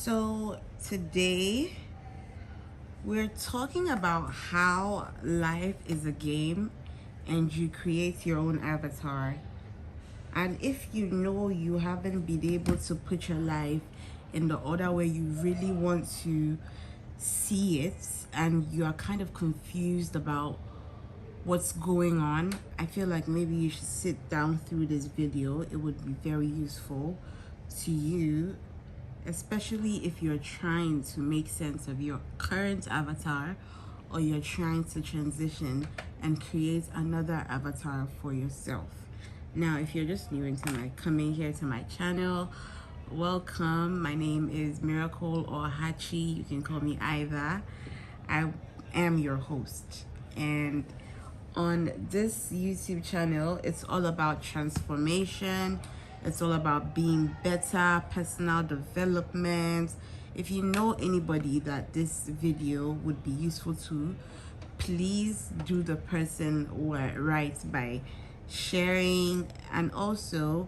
So today we're talking about how life is a game and you create your own avatar. And if you know you haven't been able to put your life in the order where you really want to see it and you are kind of confused about what's going on, I feel like maybe you should sit down through this video. It would be very useful to you, especially if you're trying to make sense of your current avatar or you're trying to transition and create another avatar for yourself. Now, if you're just new into coming here to my channel, welcome. My name is Miracle or Hachi. You can call me either. I am your host, and on this YouTube channel, it's all about transformation. It's all about being better, personal development. If you know anybody that this video would be useful to, please do the person right by sharing, and also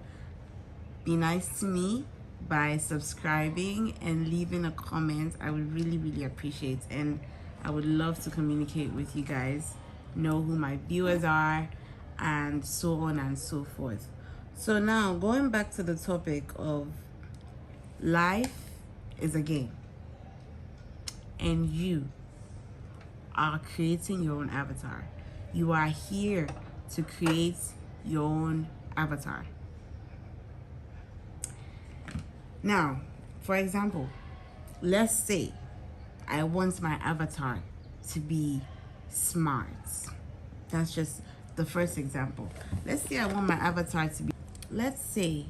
be nice to me by subscribing and leaving a comment. I would really appreciate, and I would love to communicate with you guys, know who my viewers are, and so on and so forth. So now, going back to the topic of life is a game and you are creating your own avatar. You are here to create your own avatar. Now, for example, let's say I want my avatar to be smart. That's just the first example. Let's say I want my avatar to be, let's say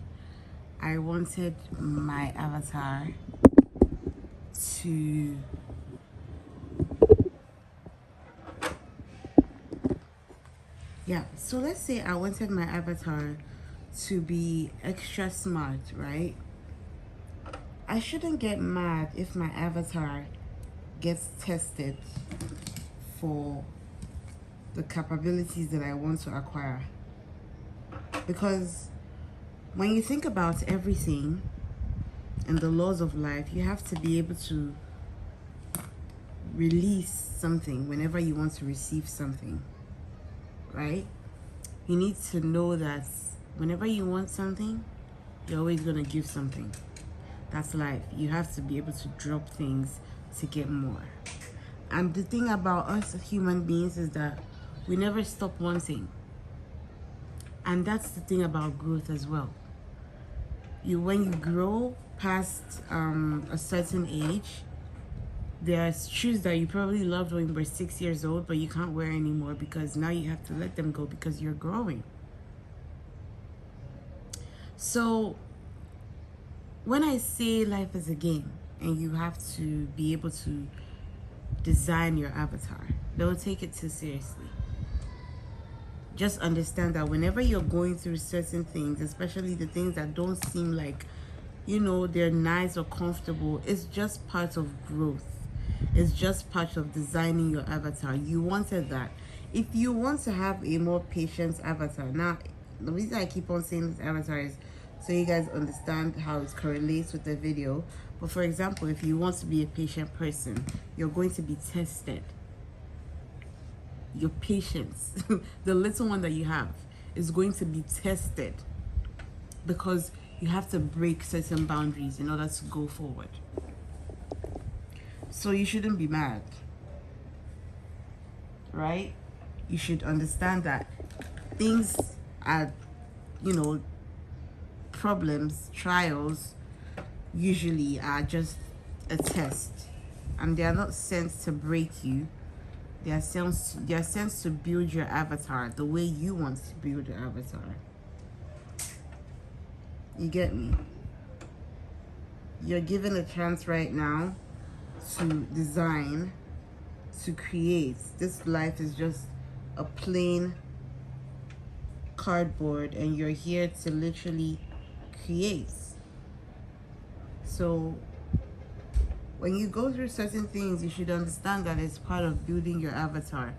I wanted my avatar to so let's say I wanted my avatar to be extra smart, right? I shouldn't get mad if my avatar gets tested for the capabilities that I want to acquire. Because when you think about everything and the laws of life, you have to be able to release something whenever you want to receive something, right? You need to know that whenever you want something, you're always going to give something. That's life. You have to be able to drop things to get more. And the thing about us human beings is that we never stop wanting. And that's the thing about growth as well. When you grow past a certain age, there's shoes that you probably loved when you were 6 years old, but you can't wear anymore because now you have to let them go because you're growing. So when I say life is a game and you have to be able to design your avatar, don't take it too seriously. Just understand that whenever you're going through certain things, especially the things that don't seem like, they're nice or comfortable, it's just part of growth. It's just part of designing your avatar. You wanted that. If you want to have a more patient avatar, now, the reason I keep on saying this avatar is so you guys understand how it correlates with the video. But for example, if you want to be a patient person, you're going to be tested. Your patience, the little one that you have, is going to be tested because you have to break certain boundaries in order to go forward. So you shouldn't be mad, right? You should understand that things are, problems, trials usually are just a test, and they are not sent to break you. They are sent to build your avatar the way you want to build your avatar. You get me? You're given a chance right now to design, to create. This life is just a plain cardboard and you're here to literally create. So when you go through certain things, you should understand that it's part of building your avatar.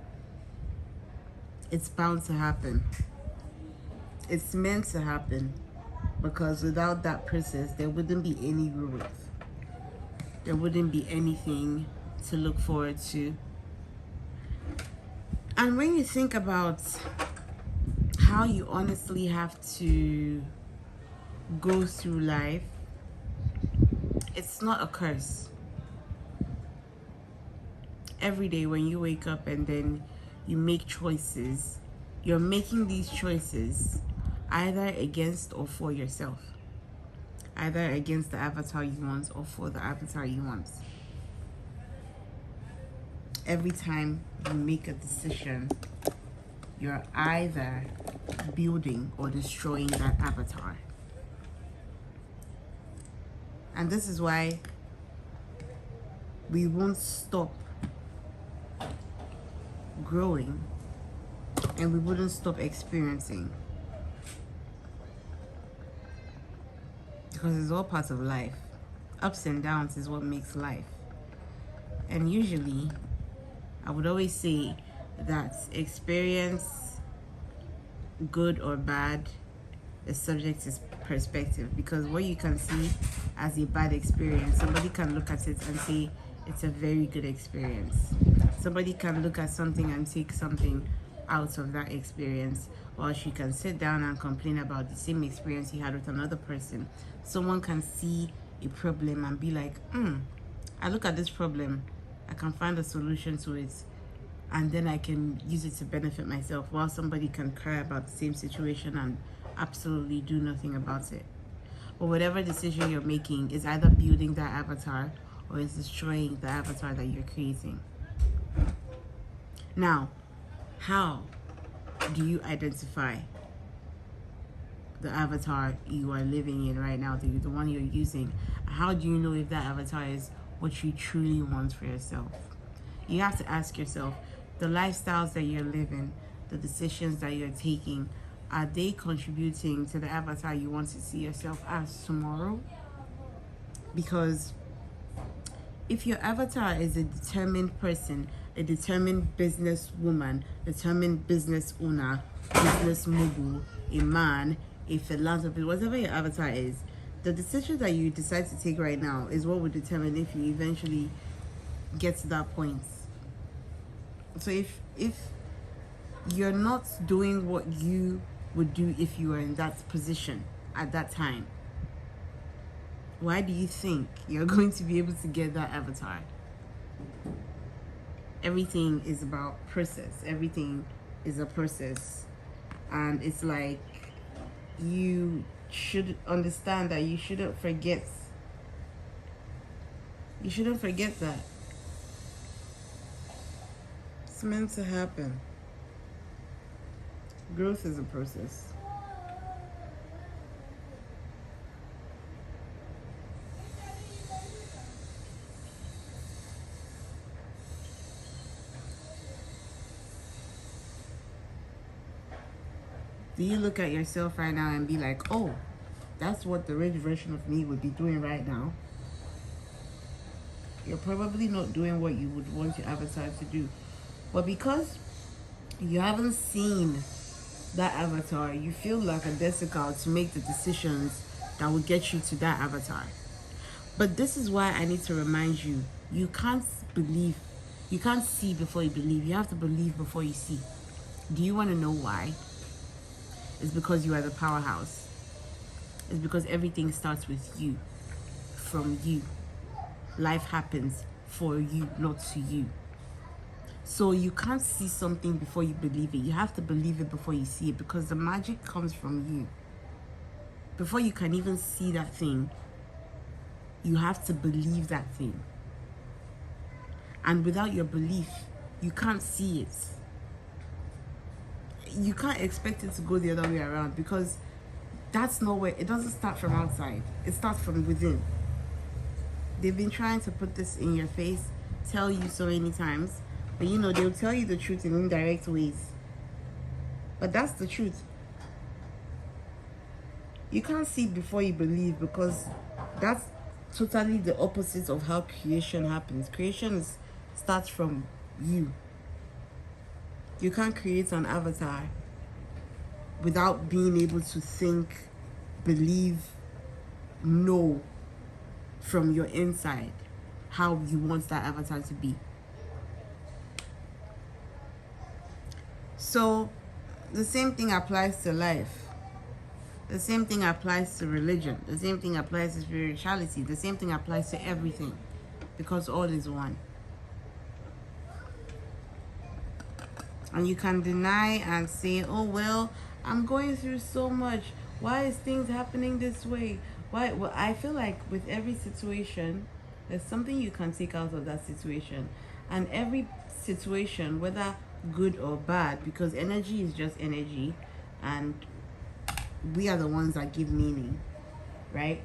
It's bound to happen. It's meant to happen, because without that process, there wouldn't be any growth. there wouldn't be anything to look forward to. And when you think about how you honestly have to go through life, it's not a curse. Every day when you wake up and then you make choices, you're making these choices either against or for yourself. Either against the avatar you want or for the avatar you want. Every time you make a decision, you're either building or destroying that avatar. And this is why we won't stop growing and we wouldn't stop experiencing, because it's all part of life. Ups and downs is what makes life. And usually I would always say that experience, good or bad, is subject to perspective, because what you can see as a bad experience, somebody can look at it and say it's a very good experience. Somebody can look at something and take something out of that experience, or she can sit down and complain about the same experience you had with another person. Someone can see a problem and be like, I look at this problem, I can find a solution to it, and then I can use it to benefit myself, while somebody can cry about the same situation and absolutely do nothing about it. But whatever decision you're making is either building that avatar or is destroying the avatar that you're creating. Now, how do you identify the avatar you are living in right now, the one you're using? How do you know if that avatar is what you truly want for yourself? You have to ask yourself, the lifestyles that you're living, the decisions that you're taking, are they contributing to the avatar you want to see yourself as tomorrow? Because if your avatar is a determined person, a determined businesswoman, determined business owner, business mogul, a man, a philanthropist, whatever your avatar is, the decision that you decide to take right now is what will determine if you eventually get to that point. So if you're not doing what you would do if you were in that position at that time, why do you think you're going to be able to get that avatar? Everything is about process. Everything is a process. And it's like, you should understand that you shouldn't forget that. It's meant to happen. Growth is a process. Do you look at yourself right now and be like, oh, that's what the red version of me would be doing right now? You're probably not doing what you would want your avatar to do. But because you haven't seen that avatar, you feel like a decical to make the decisions that will get you to that avatar. But this is why I need to remind you, you can't see before you believe. You have to believe before you see. Do you want to know why? It's because you are the powerhouse. It's because everything starts with you, from you. Life happens for you, not to you. So you can't see something before you believe it. You have to believe it before you see it, because the magic comes from you. Before you can even see that thing, you have to believe that thing. And without your belief, you can't see it. You can't expect it to go the other way around, because that's not where it doesn't start from outside. It starts from within. They've been trying to put this in your face, tell you so many times, but they'll tell you the truth in indirect ways. But that's the truth. You can't see before you believe, because that's totally the opposite of how creation happens. Creation starts from you. You can't create an avatar without being able to think, believe, know from your inside. how you want that avatar to be. So the same thing applies to life. The same thing applies to religion. The same thing applies to spirituality. The same thing applies to everything, because all is one. And you can deny and say, oh, well, I'm going through so much. Why is things happening this way? Why? Well, I feel like with every situation, there's something you can take out of that situation. And every situation, whether good or bad, because energy is just energy, and we are the ones that give meaning, right?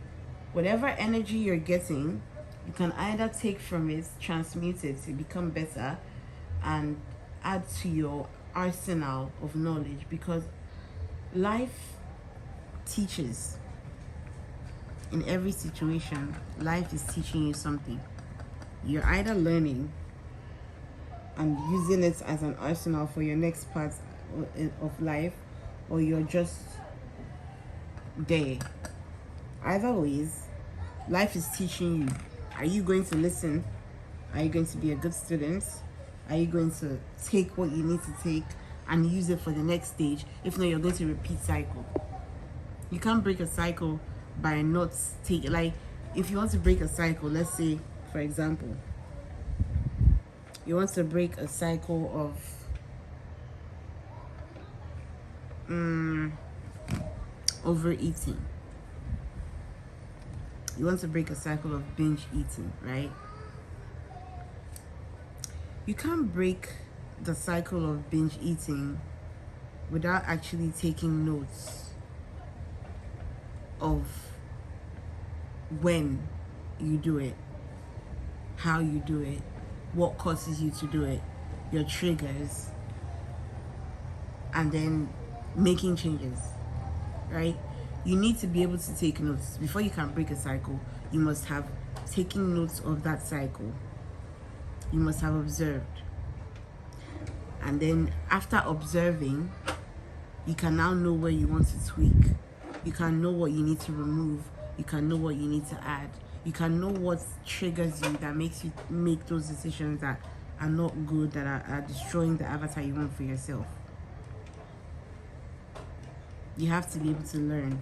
Whatever energy you're getting, you can either take from it, transmute it to become better, and add to your arsenal of knowledge, because life teaches. In every situation, life is teaching you something. You're either learning and using it as an arsenal for your next part of life, or you're just there. Either ways, life is teaching you. Are you going to listen? Are you going to be a good student? Are you going to take what you need to take and use it for the next stage? If not, you're going to repeat cycle. You can't break a cycle by not taking, like, if you want to break a cycle, let's say, for example, you want to break a cycle of overeating. You want to break a cycle of binge eating, right? You can't break the cycle of binge eating without actually taking notes of when you do it, how you do it, what causes you to do it, your triggers, and then making changes, right? You need to be able to take notes. Before you can break a cycle, you must have taken notes of that cycle. You must have observed. And then after observing, you can now know where you want to tweak. You can know what you need to remove. You can know what you need to add. You can know what triggers you, that makes you make those decisions that are not good, that are destroying the avatar you want for yourself. You have to be able to learn.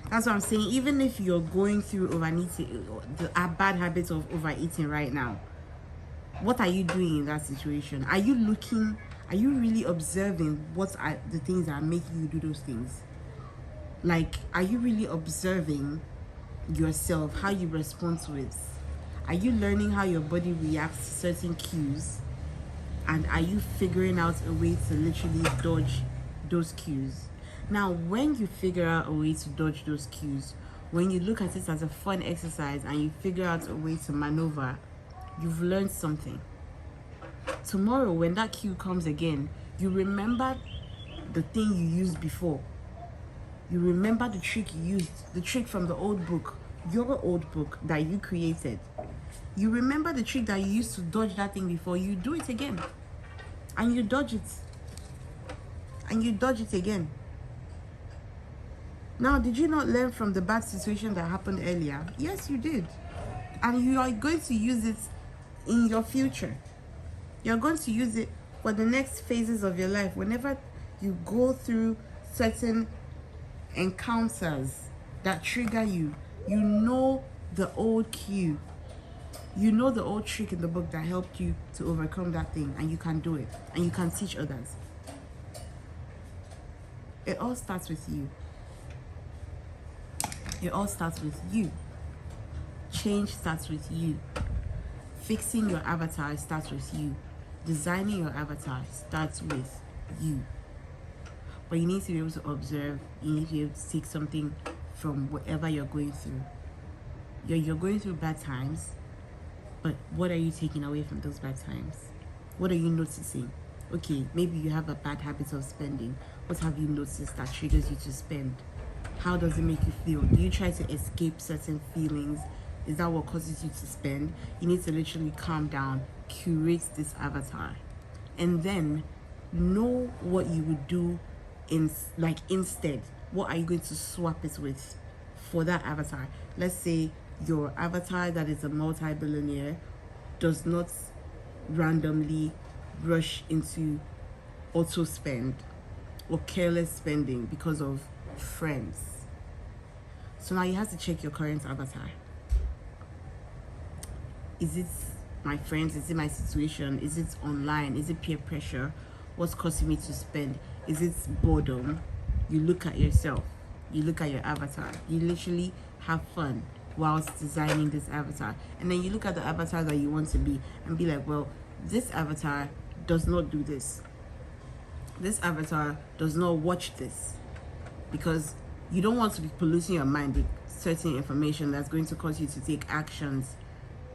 That's what I'm saying. Even if you're going through overeating, the bad habits of overeating right now, what are you doing in that situation? Are you really observing what are the things that are making you do those things? Like, are you really observing yourself, how you respond to it? Are you learning how your body reacts to certain cues? And are you figuring out a way to literally dodge those cues? Now, when you figure out a way to dodge those cues, when you look at it as a fun exercise and you figure out a way to maneuver, you've learned something. Tomorrow, when that cue comes again, you remember the thing you used before. You remember the trick you used, the trick from the old book, your old book that you created. You remember the trick that you used to dodge that thing before. You do it again. And you dodge it. And you dodge it again. Now, did you not learn from the bad situation that happened earlier? Yes, you did. And you are going to use it in your future. You're going to use it for the next phases of your life. Whenever you go through certain encounters that trigger you, you know the old cue. You know the old trick in the book that helped you to overcome that thing, and you can do it. And you can teach others. It all starts with you. It all starts with you. Change starts with you. Fixing your avatar starts with you. Designing your avatar starts with you. But you need to be able to observe. You need to be able to take something from whatever you're going through. You're going through bad times, but what are you taking away from those bad times? What are you noticing? Okay, maybe you have a bad habit of spending. What have you noticed that triggers you to spend? How does it make you feel? Do you try to escape certain feelings? Is that what causes you to spend? You need to literally calm down, curate this avatar, and then know what you would do instead. What are you going to swap it with for that avatar? Let's say your avatar that is a multi-billionaire does not randomly rush into auto spend or careless spending because of friends. So now you have to check your current avatar. Is it my friends? Is it my situation? Is it online? Is it peer pressure? What's causing me to spend? Is it boredom? You look at yourself. You look at your avatar. You literally have fun whilst designing this avatar. And then you look at the avatar that you want to be and be like, well, this avatar does not do this. This avatar does not watch this. Because you don't want to be polluting your mind with certain information that's going to cause you to take actions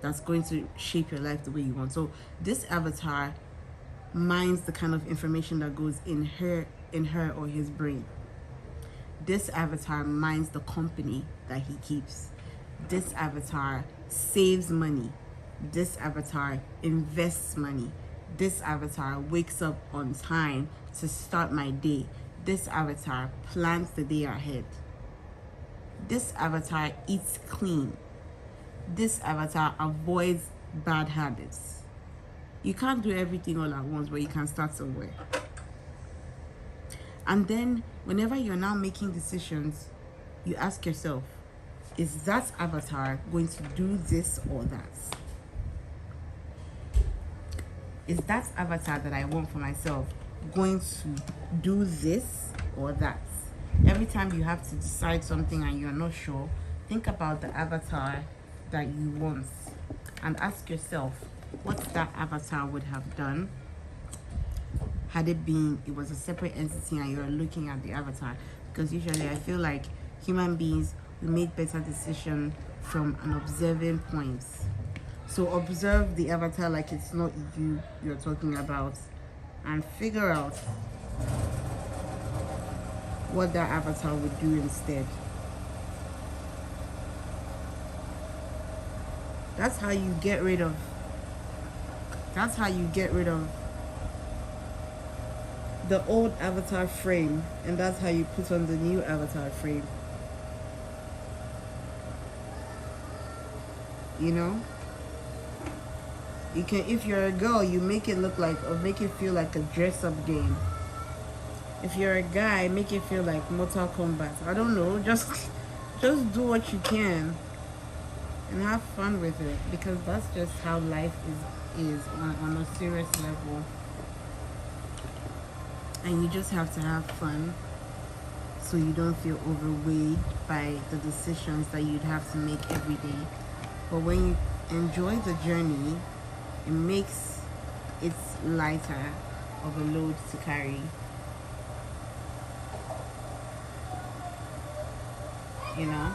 that's going to shape your life the way you want. So this avatar minds the kind of information that goes in her or his brain. This avatar minds the company that he keeps. This avatar saves money. This avatar invests money. This avatar wakes up on time to start my day. This avatar plans the day ahead. This avatar eats clean. This avatar avoids bad habits. You can't do everything all at once, but you can start somewhere. And then whenever you're now making decisions, you ask yourself, is that avatar going to do this or that? Is that avatar that I want for myself going to do this or that? Every time you have to decide something and you're not sure, think about the avatar that you want and ask yourself what that avatar would have done had it was a separate entity and you're looking at the avatar. Because usually I feel like human beings, we make better decisions from an observing point. So observe the avatar like it's not you you're talking about and figure out what that avatar would do instead. That's how you get rid of the old avatar frame, and that's how you put on the new avatar frame. You know? You can, if you're a girl, you make it look like, or make it feel like a dress-up game. If you're a guy, make it feel like Mortal Kombat. I don't know, just do what you can and have fun with it, because that's just how life is on a serious level. And you just have to have fun so you don't feel overweighted by the decisions that you'd have to make every day. But when you enjoy the journey, it makes it lighter of a load to carry. You know?